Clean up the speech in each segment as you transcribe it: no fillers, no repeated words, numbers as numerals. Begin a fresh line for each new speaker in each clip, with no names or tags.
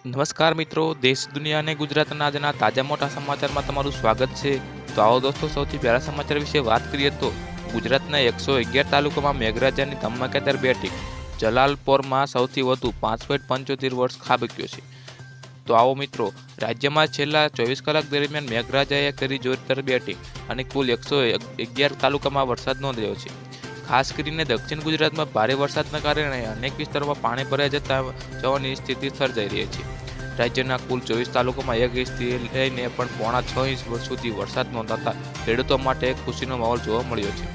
નમસ્કાર મિત્રો, દેશ દુનિયા અને ગુજરાતના આજના તાજા મોટા સમાચારમાં તમારું સ્વાગત છે। તો આવો દોસ્તો, સૌથી પહેલા સમાચાર વિશે વાત કરીએ તો ગુજરાતના 111 તાલુકામાં મેઘરાજાની ધમાકેદાર બેટિંગ। જલાલપોરમાં સૌથી વધુ 5.75 વર્ષ ખાબક્યો છે। તો આવો મિત્રો, રાજ્યમાં છેલ્લા 24 કલાક દરમિયાન મેઘરાજાએ કરી જોરદાર બેટિંગ અને કુલ 111 તાલુકામાં વરસાદ નોંધાયો છે। ખાસ કરીને દક્ષિણ ગુજરાતમાં ભારે વરસાદના કારણે અનેક વિસ્તારોમાં પાણી ભરાઈ જવાની સ્થિતિ સર્જાઈ રહી છે। રાજ્યના કુલ 24 તાલુકામાં 1 ઇંચથી લઈને પણ પોણા 6 ઇંચ સુધી વરસાદ નોંધાતા ખેડૂતો માટે ખુશીનો માહોલ જોવા મળ્યો છે,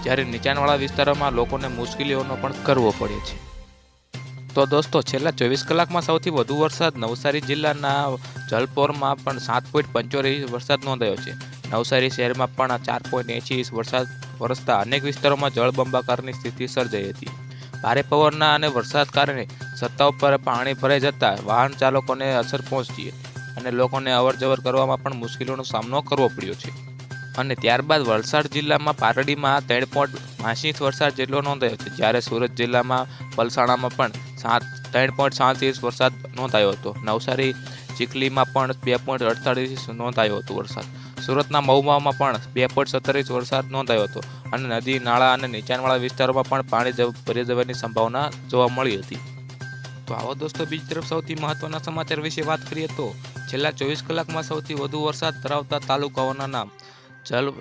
જ્યારે નીચાણવાળા વિસ્તારોમાં લોકોને મુશ્કેલીઓનો પણ કરવો પડે છે। તો દોસ્તો, છેલ્લા 24 કલાકમાં સૌથી વધુ વરસાદ નવસારી જિલ્લાના જલપોરમાં પણ 7.75 ઇંચ વરસાદ નોંધાયો છે। નવસારી શહેરમાં પણ 4.80 ઇંચ વરસાદ વરસતા અનેક વિસ્તારોમાં જળબંબાકારની સ્થિતિ સર્જાઈ હતી। ભારે પવનના અને વરસાદ કારણે રસ્તાઓ પર પાણી ભરાઈ જતા વાહન ચાલકોને અસર પહોંચી હતી અને લોકોને અવરજવર કરવામાં પણ મુશ્કેલીઓનો સામનો કરવો પડ્યો છે। અને ત્યારબાદ વલસાડ જિલ્લામાં પારડીમાં 3.82 ઇંચ વરસાદ જેટલો નોંધાયો છે, જ્યારે સુરત જિલ્લામાં પલસાણામાં પણ 3.7 ઇંચ વરસાદ નોંધાયો હતો। નવસારી ચીખલીમાં પણ 2.48 ઇંચ નોંધાયો હતો વરસાદ। સુરતના મહુવામાં પણ 2.17 ઇંચ વરસાદ નોંધાયો હતો અને નદી, નાળા અને નીચાણવાળા વિસ્તારોમાં પણ પાણી ભરી જવાની સંભાવના જોવા મળી હતી। તો આવો દોસ્તો, બીજી તરફ સૌથી મહત્વના સમાચાર વિશે વાત કરીએ તો છેલ્લા 24 કલાકમાં સૌથી વધુ વરસાદ ધરાવતા તાલુકાઓના નામ।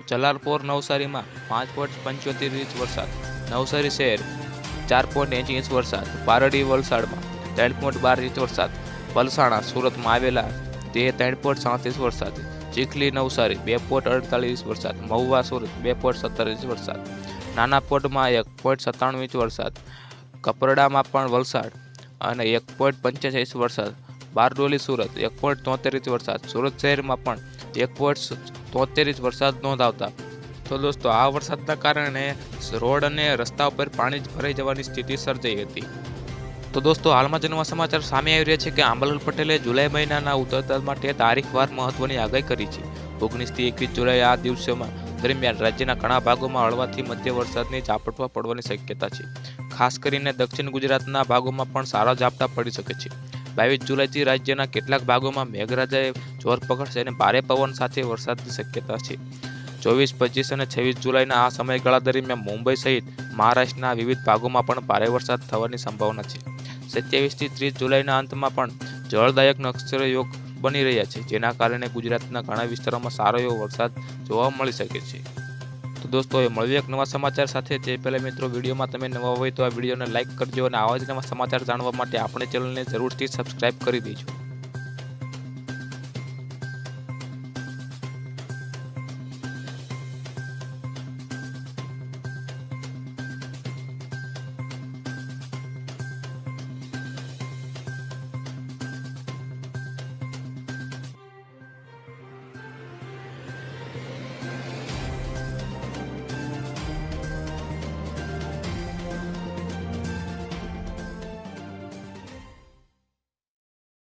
જલાલપોર નવસારીમાં 5.75 ઇંચ વરસાદ, નવસારી શહેર 4.80 ઇંચ વરસાદ, પારડી વલસાડમાં 3.12 ઇંચ વરસાદ, પલસાણા સુરતમાં આવેલા 3.37 ઇંચ વરસાદ, ચીખલી નવસારી 2.48 ઇંચ વરસાદ, મહુવા સુરત 2.17 ઇંચ વરસાદ, નાનાપોડમાં 1.97 ઇંચ વરસાદ, કપરડામાં પણ વલસાડ અને 1.85 ઇંચ વરસાદ, બારડોલી સુરત 1.73 ઇંચ વરસાદ, સુરત શહેરમાં પણ 1.73 ઇંચ વરસાદ નોંધાવતા તો દોસ્તો, આ વરસાદના કારણે રોડ અને રસ્તા ઉપર પાણી ભરાઈ જવાની સ્થિતિ સર્જાઈ હતી। તો દોસ્તો, હાલમાં જ નવા સમાચાર સામે આવી રહ્યા છે કે આંબાલાલ પટેલે જુલાઈ મહિનાના ઉતરતા માટે તારીખવાર મહત્વની આગાહી કરી છે। 19 થી 21 જુલાઈ આ દિવસોમાં દરમિયાન રાજ્યના ઘણા ભાગોમાં હળવાથી મધ્ય વરસાદની ઝાપટવા પડવાની શક્યતા છે। ખાસ કરીને દક્ષિણ ગુજરાતના ભાગોમાં પણ સારા ઝાપટા પડી શકે છે। 22 જુલાઈથી રાજ્યના કેટલાક ભાગોમાં મેઘરાજાએ જોર પકડશે અને ભારે પવન સાથે વરસાદની શક્યતા છે। 24, 25 અને 26 જુલાઈના આ સમયગાળા દરમિયાન મુંબઈ સહિત મહારાષ્ટ્રના વિવિધ ભાગોમાં પણ ભારે વરસાદ થવાની સંભાવના છે। 27 થી 30 જુલાઈના અંતમાં પણ જળદાયક નક્ષત્ર યોગ બની રહ્યા છે, જેના કારણે ગુજરાતના ઘણા વિસ્તારોમાં સારો એવો વરસાદ જોવા મળી શકે છે। તો દોસ્તો, એ મળ્યું એક નવા સમાચાર સાથે। તે પહેલાં મિત્રો, વિડીયોમાં તમે નવા હોય તો આ વિડીયોને લાઇક કરજો અને આવા જ નવા સમાચાર જાણવા માટે આપણે ચેનલને જરૂરથી સબસ્ક્રાઇબ કરી દેજો।